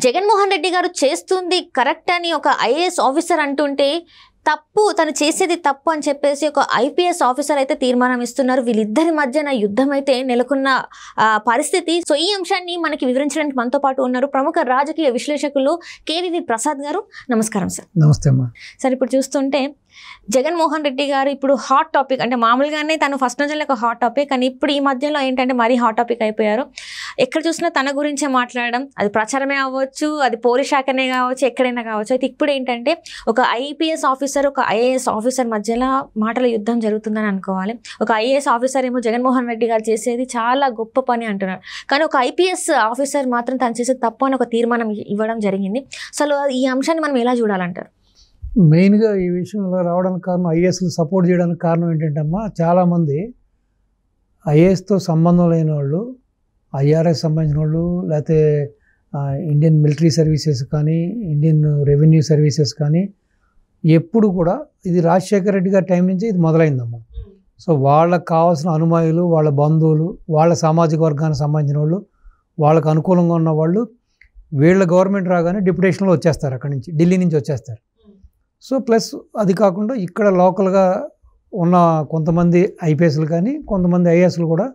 జగన్మోహన్ రెడ్డి గారు చేస్తుంది కరెక్ట్ అని ఒక ఐఏఎస్ ఆఫీసర్ అంటుంటే తప్పు తను చేసేది తప్పు అని చెప్పేసి ఒక ఐపీఎస్ ఆఫీసర్ అయితే తీర్మానం ఇస్తున్నారు. వీళ్ళిద్దరి మధ్యన యుద్ధం అయితే నెలకొన్న పరిస్థితి. సో ఈ అంశాన్ని మనకి వివరించడానికి మనతో పాటు ఉన్నారు ప్రముఖ రాజకీయ విశ్లేషకులు కేవీవి ప్రసాద్ గారు. నమస్కారం సార్. నమస్తే అమ్మా. సార్, ఇప్పుడు చూస్తుంటే జగన్మోహన్ రెడ్డి గారు ఇప్పుడు హాట్ టాపిక్, అంటే మామూలుగానే తను ఫస్ట్ నుంచి ఒక హాట్ టాపిక్, కానీ ఇప్పుడు ఈ మధ్యలో ఏంటంటే మరీ హాట్ టాపిక్ అయిపోయారు. ఎక్కడ చూసినా తన గురించే మాట్లాడడం, అది ప్రచారమే అవ్వచ్చు, అది పోలీస్ శాఖనే కావచ్చు, ఎక్కడైనా కావచ్చు. అయితే ఇప్పుడు ఏంటంటే ఒక ఐపీఎస్ ఆఫీసర్ ఒక ఐఏఎస్ ఆఫీసర్ మధ్యలో మాటల యుద్ధం జరుగుతుందని అనుకోవాలి. ఒక ఐఏఎస్ ఆఫీసర్ ఏమో జగన్మోహన్ రెడ్డి గారు చేసేది చాలా గొప్ప పని అంటున్నారు, కానీ ఒక ఐపీఎస్ ఆఫీసర్ మాత్రం తను చేసేది తప్పు అని ఒక తీర్మానం ఇవ్వడం జరిగింది. అసలు ఈ అంశాన్ని మనం ఎలా చూడాలంటారు? మెయిన్గా ఈ విషయంలో రావడానికి కారణం, ఐఏఎస్లు సపోర్ట్ చేయడానికి కారణం ఏంటంటే అమ్మా, చాలామంది ఐఏఎస్తో సంబంధం లేని వాళ్ళు, ఐఆర్ఎస్ సంబంధించిన వాళ్ళు, లేకపోతే ఇండియన్ మిలిటరీ సర్వీసెస్ కానీ, ఇండియన్ రెవెన్యూ సర్వీసెస్ కానీ, ఎప్పుడు కూడా ఇది రాజశేఖర రెడ్డి గారి టైం నుంచి ఇది మొదలైందమ్మా. సో వాళ్ళకు కావాల్సిన అనుమాయులు, వాళ్ళ బంధువులు, వాళ్ళ సామాజిక వర్గానికి సంబంధించిన వాళ్ళు, వాళ్ళకు అనుకూలంగా ఉన్న వాళ్ళు వీళ్ళ గవర్నమెంట్ రాగానే డిప్యుటేషన్లో వచ్చేస్తారు, అక్కడి నుంచి ఢిల్లీ నుంచి వచ్చేస్తారు. సో ప్లస్ అది కాకుండా ఇక్కడ లోకల్గా ఉన్న కొంతమంది ఐపీఎస్లు కానీ, కొంతమంది ఐఏఎస్లు కూడా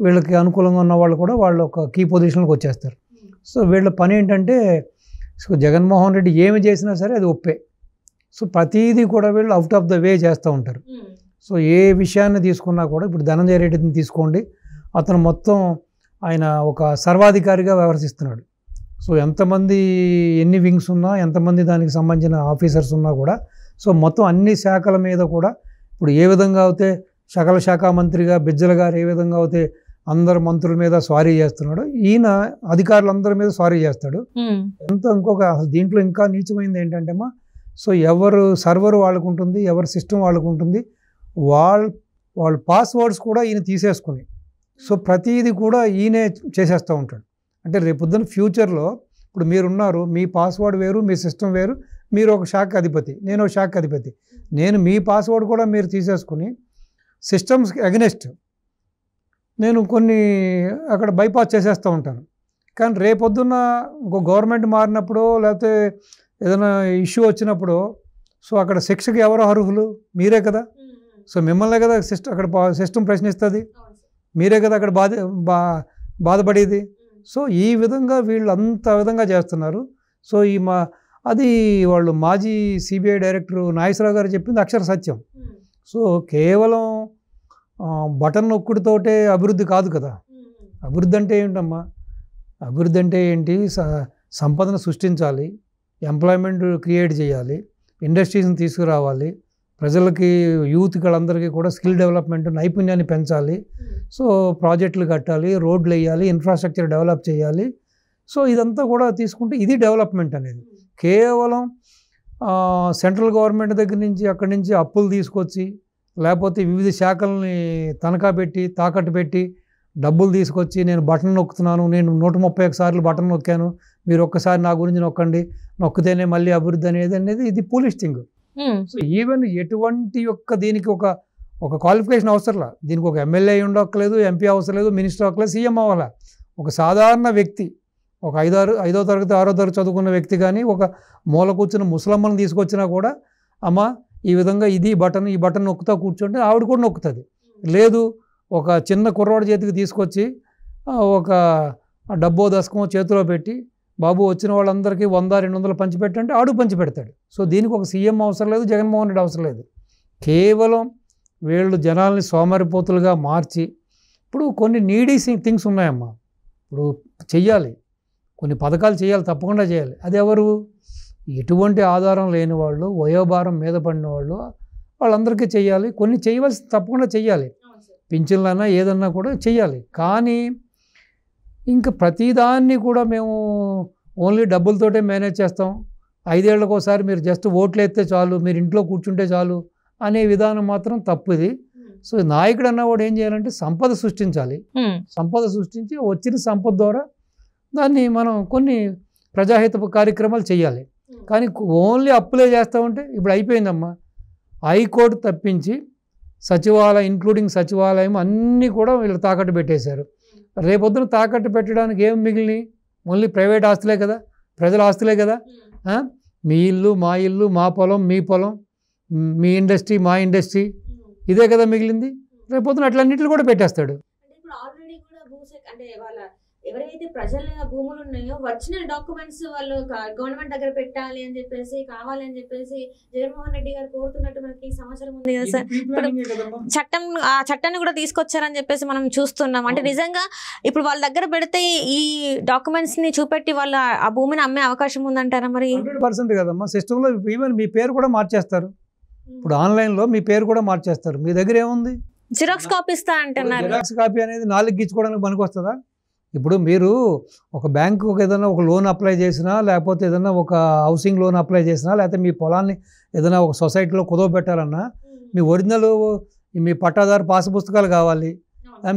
వీళ్ళకి అనుకూలంగా ఉన్న వాళ్ళు కూడా వాళ్ళు ఒక కీ పొజిషన్కి వచ్చేస్తారు. సో వీళ్ళ పని ఏంటంటే, సో జగన్మోహన్ రెడ్డి ఏమి చేసినా సరే అది ఒప్పే. సో ప్రతీదీ కూడా వీళ్ళు అవుట్ ఆఫ్ ద వే చేస్తూ ఉంటారు. సో ఏ విషయాన్ని తీసుకున్నా కూడా, ఇప్పుడు ధనంజయ రెడ్డిని తీసుకోండి, అతను మొత్తం ఆయన ఒక సర్వాధికారిగా వ్యవహరిస్తున్నాడు. సో ఎంతమంది ఎన్ని వింగ్స్ ఉన్నా, ఎంతమంది దానికి సంబంధించిన ఆఫీసర్స్ ఉన్నా కూడా, సో మొత్తం అన్ని శాఖల మీద కూడా ఇప్పుడు ఏ విధంగా అయితే సకల శాఖ మంత్రిగా బిజ్జల గారు ఏ విధంగా అయితే అందరు మంత్రుల మీద స్వారీ చేస్తున్నాడు, ఈయన అధికారులందరి మీద స్వారీ చేస్తాడు. ఇంకొక దీంట్లో ఇంకా నీచమైంది ఏంటంటే అమ్మా, సో ఎవరు సర్వర్ వాళ్ళకు ఉంటుంది, ఎవరి సిస్టమ్ వాళ్ళకు ఉంటుంది, వాళ్ళ పాస్వర్డ్స్ కూడా ఈయన తీసేసుకుని, సో ప్రతిదీ కూడా ఈయనే చేసేస్తూ ఉంటాడు. అంటే రేపొద్దున ఫ్యూచర్లో ఇప్పుడు మీరున్నారు, మీ పాస్వర్డ్ వేరు, మీ సిస్టమ్ వేరు, మీరు ఒక శాఖ అధిపతి, నేను ఒక శాఖ అధిపతి, నేను మీ పాస్వర్డ్ కూడా మీరు తీసేసుకుని సిస్టమ్స్కి అగెనెస్ట్ నేను కొన్ని అక్కడ బైపాస్ చేసేస్తూ ఉంటాను. కానీ రేపొద్దున్న ఇంకో గవర్నమెంట్ మారినప్పుడు, లేకపోతే ఏదైనా ఇష్యూ వచ్చినప్పుడు, సో అక్కడ శిక్షకి ఎవరు అర్హులు? మీరే కదా. సో మిమ్మల్నే కదా అక్కడ సిస్టమ్ ప్రశ్నిస్తుంది, మీరే కదా అక్కడ బాధపడేది. సో ఈ విధంగా వీళ్ళు అంత విధంగా చేస్తున్నారు. సో అది వాళ్ళు మాజీ సిబిఐ డైరెక్టర్ నాగేశ్వరరావు గారు చెప్పింది అక్షర సత్యం. సో కేవలం బటన్ నొక్కుడుతోటే అభివృద్ధి కాదు కదా. అభివృద్ధి అంటే ఏంటమ్మా? అభివృద్ధి అంటే ఏంటి? సంపదను సృష్టించాలి, ఎంప్లాయ్మెంట్ క్రియేట్ చేయాలి, ఇండస్ట్రీస్ని తీసుకురావాలి, ప్రజలకి యూత్కి వాళ్ళందరికీ కూడా స్కిల్ డెవలప్మెంట్, నైపుణ్యాన్ని పెంచాలి, సో ప్రాజెక్టులు కట్టాలి, రోడ్లు వేయాలి, ఇన్ఫ్రాస్ట్రక్చర్ డెవలప్ చేయాలి. సో ఇదంతా కూడా తీసుకుంటే ఇది డెవలప్మెంట్ అనేది. కేవలం సెంట్రల్ గవర్నమెంట్ దగ్గర నుంచి అక్కడి నుంచి అప్పులు తీసుకొచ్చి, లేకపోతే వివిధ శాఖల్ని తనఖా పెట్టి తాకట్టు పెట్టి డబ్బులు తీసుకొచ్చి, నేను బటన్ నొక్కుతున్నాను, నేను 131 సార్లు బటన్ నొక్కాను, మీరు ఒక్కసారి నా గురించి నొక్కండి, నొక్కితేనే మళ్ళీ అభివృద్ధి అనేది ఇది పూలిష్ థింగ్. సో ఈవెన్ ఎటువంటి దీనికి ఒక క్వాలిఫికేషన్ అవసరంలా. దీనికి ఒక ఎమ్మెల్యే ఉండక్కలేదు, ఎంపీ అవసరం లేదు, మినిస్టర్ అవ్వలేదు, సీఎం అవ్వాలా. ఒక సాధారణ వ్యక్తి, ఒక 5వ తరగతి 6వ తరగతి చదువుకున్న వ్యక్తి కానీ, ఒక మూల కూర్చున్న ముసలమ్మని తీసుకొచ్చినా కూడా, అమ్మ ఈ విధంగా ఈ బటన్ నొక్కుతా కూర్చుంటే ఆవిడ కూడా నొక్కుతుంది. లేదు, ఒక చిన్న కుర్రాడి చేతికి తీసుకొచ్చి ఒక డబ్బో దశకమో చేతిలో పెట్టి, బాబు వచ్చిన వాళ్ళందరికీ 100-200 పంచిపెట్టంటే ఆడు పంచిపెడతాడు. సో దీనికి ఒక సీఎం అవసరం లేదు, జగన్మోహన్ రెడ్డి అవసరం లేదు. కేవలం వీళ్ళు జనాల్ని సోమరిపోతులుగా మార్చి, ఇప్పుడు కొన్ని నీడీ థింగ్స్ ఉన్నాయమ్మా, ఇప్పుడు చెయ్యాలి, కొన్ని పథకాలు చేయాలి, తప్పకుండా చేయాలి. అది ఎవరు? ఎటువంటి ఆధారం లేని వాళ్ళు, వయోభారం మీద పడిన వాళ్ళు, వాళ్ళందరికీ చెయ్యాలి. కొన్ని చేయవలసి తప్పకుండా చెయ్యాలి, పింఛన్లన్నా ఏదన్నా కూడా చెయ్యాలి. కానీ ఇంకా ప్రతిదాన్ని కూడా మేము ఓన్లీ డబ్బులతోటే మేనేజ్ చేస్తాం, 5 ఏళ్లకోసారి మీరు జస్ట్ ఓట్లు వేస్తే చాలు, మీరు ఇంట్లో కూర్చుంటే చాలు అనే విధానం మాత్రం తప్పుది. సో నాయకుడు అన్నవాడు ఏం చేయాలంటే సంపద సృష్టించాలి, సంపద సృష్టించి వచ్చిన సంపద ద్వారా దాన్ని మనం కొన్ని ప్రజాహిత కార్యక్రమాలు చేయాలి. కానీ ఓన్లీ అప్పులే చేస్తూ ఉంటే ఇప్పుడు అయిపోయిందమ్మా. హైకోర్టు తప్పించి సచివాలయం, ఇంక్లూడింగ్ సచివాలయం అన్నీ కూడా వీళ్ళు తాకట్టు పెట్టేశారు. రేపొద్దున తాకట్టు పెట్టడానికి ఏం మిగిలినాయి? ఓన్లీ ప్రైవేట్ ఆస్తులే కదా. ప్రజల ఆస్తులే కదా. మీ ఇల్లు మా ఇల్లు, మా పొలం మీ పొలం, మీ ఇండస్ట్రీ మా ఇండస్ట్రీ, ఇదే కదా మిగిలింది. రేపొద్దున అట్లన్నింటిని కూడా పెట్టేస్తాడు. ఎవరైతే ప్రజల భూములు ఉన్నాయో ఒరిజినల్ డాక్యుమెంట్స్ వాళ్ళు గవర్నమెంట్ దగ్గర పెట్టాలి అని చెప్పేసి, కావాలి అని చెప్పేసి జగన్మోహన్ రెడ్డి గారు కోరుతున్నట్టు మనకి సమాచారం ఉంది కదా సార్. ఇప్పుడు ఆ చట్టాన్ని కూడా తీసుకొచ్చారని చెప్పేసి మనం చూస్తున్నాం. అంటే నిజంగా ఇప్పుడు వాళ్ళ దగ్గర పెడితే ఈ డాక్యుమెంట్స్ ని చూపెట్టి వాళ్ళ ఆ భూమిని అమ్మే అవకాశం ఉందంటారా? మరి 100% కదమ్మా. సిస్టంలో ఈవెన్ మీ పేరు కూడా మార్చేస్తారు. ఇప్పుడు ఆన్లైన్లో మీ పేరు కూడా మార్చేస్తారు. మీ దగ్గర ఏముంది? జిరాక్స్ కాపీ ఇస్తా అంటున్నారు. జిరాక్స్ కాపీ అనేది 4 గీచుకోవడానికి పనికి వస్తుందా? ఇప్పుడు మీరు ఒక బ్యాంకు ఏదైనా ఒక లోన్ అప్లై చేసినా, లేకపోతే ఏదైనా ఒక హౌసింగ్ లోన్ అప్లై చేసినా, లేకపోతే మీ పొలాన్ని ఏదైనా ఒక సొసైటీలో కుదవ పెట్టాలన్నా మీ ఒరిజినల్, మీ పట్టాదారు పాస్ పుస్తకాలు కావాలి,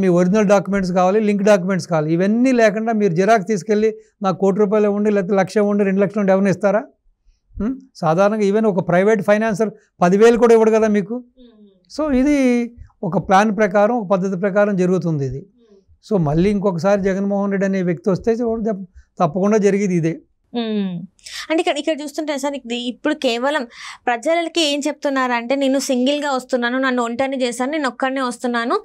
మీ ఒరిజినల్ డాక్యుమెంట్స్ కావాలి, లింక్ డాక్యుమెంట్స్ కావాలి. ఇవన్నీ లేకుండా మీరు జిరాక్స్ తీసుకెళ్ళి నాకు ₹1,00,000 ఉండి, లేకపోతే 1,00,000 ఉండి, 2,00,000 ఉండి ఎవరిని ఇస్తారా? సాధారణంగా ఈవెన్ ఒక ప్రైవేట్ ఫైనాన్సర్ 10,000 కూడా ఇవ్వడు కదా మీకు. సో ఇది ఒక ప్లాన్ ప్రకారం, ఒక పద్ధతి ప్రకారం జరుగుతుంది ఇది. సో మళ్ళీ ఇంకొకసారి జగన్మోహన్ రెడ్డి అనే వ్యక్తి వస్తే తప్పకుండా జరిగేది ఇదే. అంటే ఇక్కడ చూస్తుంటే సార్, ఇప్పుడు కేవలం ప్రజలకి ఏం చెప్తున్నారంటే, నేను సింగిల్గా వస్తున్నాను, నన్ను ఒంటరిని చేశాను, నేను ఒక్కడనే వస్తున్నాను,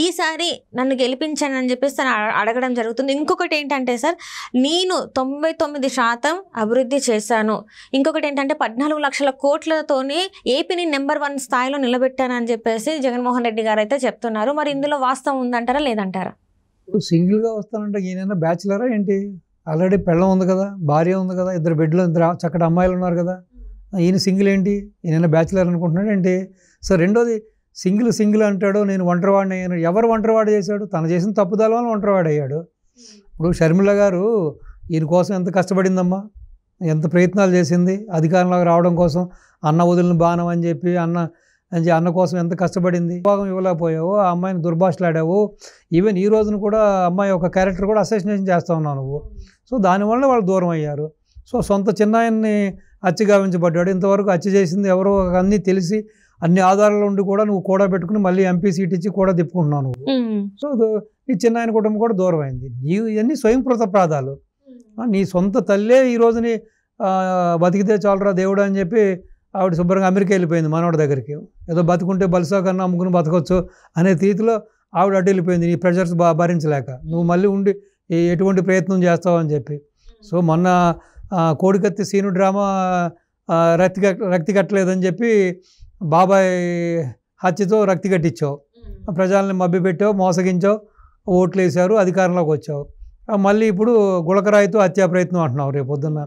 ఈసారి నన్ను గెలిపించాను అని చెప్పేసి తను అడగడం జరుగుతుంది. ఇంకొకటి ఏంటంటే సార్, నేను 99% అభివృద్ధి చేశాను. ఇంకొకటి ఏంటంటే 14 లక్షల కోట్లతోనే ఏపీని నెంబర్ 1 స్థాయిలో నిలబెట్టాను అని చెప్పేసి జగన్మోహన్ రెడ్డి గారు అయితే చెప్తున్నారు. మరి ఇందులో వాస్తవం ఉందంటారా లేదంటారా? సింగిల్గా వస్తానంటే ఈయన బ్యాచులరా ఏంటి? ఆల్రెడీ పెళ్ళం ఉంది కదా, భార్య ఉంది కదా, 2 బిడ్డలు, 2 చక్కటి అమ్మాయిలు ఉన్నారు కదా. ఈయన సింగిల్ ఏంటి? ఈయన బ్యాచులర్ అనుకుంటున్నాడు ఏంటి? సో రెండోది సింగిల్ అంటాడు, నేను ఒంటరివాడిని అయ్యాను. ఎవరు ఒంటరివాడు చేశాడు? తను చేసిన తప్పుదల వల్ల ఒంటరివాడు అయ్యాడు. ఇప్పుడు షర్మిల గారు ఈయన కోసం ఎంత కష్టపడిందమ్మా, ఎంత ప్రయత్నాలు చేసింది అధికారంలోకి రావడం కోసం. అన్న వదిలిన బాణం అని చెప్పి అన్న కోసం ఎంత కష్టపడింది. భాగం ఇవ్వలేకపోయావు, ఆ అమ్మాయిని దుర్భాషలాడావు. ఈవెన్ ఈ రోజున కూడా అమ్మాయి ఒక క్యారెక్టర్ కూడా అసోసినేషన్ చేస్తూ ఉన్నావు నువ్వు. సో దానివల్ల వాళ్ళు దూరం అయ్యారు. సో సొంత చిన్నాయన్ని హత్య గావించబడ్డాడు. ఇంతవరకు హత్య చేసింది ఎవరో అన్నీ తెలిసి అన్ని ఆధారాలు ఉండి కూడా నువ్వు కూడా పెట్టుకుని మళ్ళీ ఎంపీ సీట్ ఇచ్చి కూడా తిప్పుకుంటున్నావు నువ్వు. సో నీ చిన్నాయన కుటుంబం కూడా దూరం అయింది. ఇవన్నీ స్వయంకృత అపరాధాలు. నీ సొంత తల్లే ఈ రోజుని బతికితే చాలరా దేవుడు అని చెప్పి ఆవిడ శుభ్రంగా అమెరికా వెళ్ళిపోయింది మనోడి దగ్గరికి. ఏదో బతుకుంటే బలిసా కన్నా అమ్ముకుని బతకొచ్చు అనే రీతిలో ఆవిడ అటు వెళ్ళిపోయింది. నీ ప్రెషర్స్ భరించలేక నువ్వు మళ్ళీ ఉండి ఎటువంటి ప్రయత్నం చేస్తావు అని చెప్పి. సో మొన్న కోడికత్తి సీను డ్రామా రక్తి కట్టలేదని చెప్పి బాబాయ్ హత్యతో రక్తి కట్టించావు, ప్రజల్ని మభ్యపెట్టావు, మోసగించావు, ఓట్లు వేసారు, అధికారంలోకి వచ్చావు. మళ్ళీ ఇప్పుడు గుళకరాయితో హత్యా ప్రయత్నం అంటున్నావు రేపు పొద్దున్న.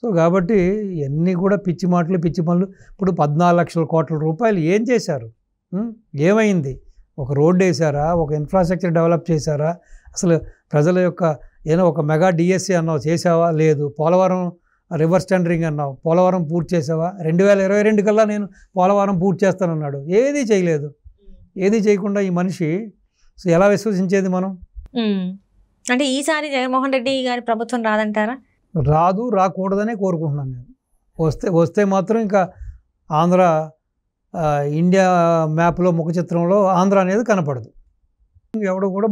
సో కాబట్టి ఇవన్నీ కూడా పిచ్చి మాటలు, పిచ్చి పనులు. ఇప్పుడు 14 లక్షల కోట్ల రూపాయలు ఏం చేశారు? ఏమైంది? ఒక రోడ్డు వేసారా? ఒక ఇన్ఫ్రాస్ట్రక్చర్ డెవలప్ చేశారా? అసలు ప్రజల యొక్క ఏదో ఒక మెగా డిఎస్సీ అన్నావు, చేసావా? లేదు. పోలవరం రివర్స్ టెండరింగ్ అన్నావు, పోలవరం పూర్తి చేసావా? 2022 కల్లా నేను పోలవరం పూర్తి చేస్తానన్నాడు, ఏదీ చేయలేదు. ఏదీ చేయకుండా ఈ మనిషి ఎలా విశ్వసించేది మనం? అంటే ఈసారి జగన్మోహన్ రెడ్డి గారి ప్రభుత్వం రాదంటారా? రాదు, రాకూడదనే కోరుకుంటున్నాను నేను. వస్తే మాత్రం ఇంకా ఆంధ్ర ఇండియా మ్యాప్లో ముఖ చిత్రంలో ఆంధ్ర అనేది కనపడదు. ఎవడు కూడా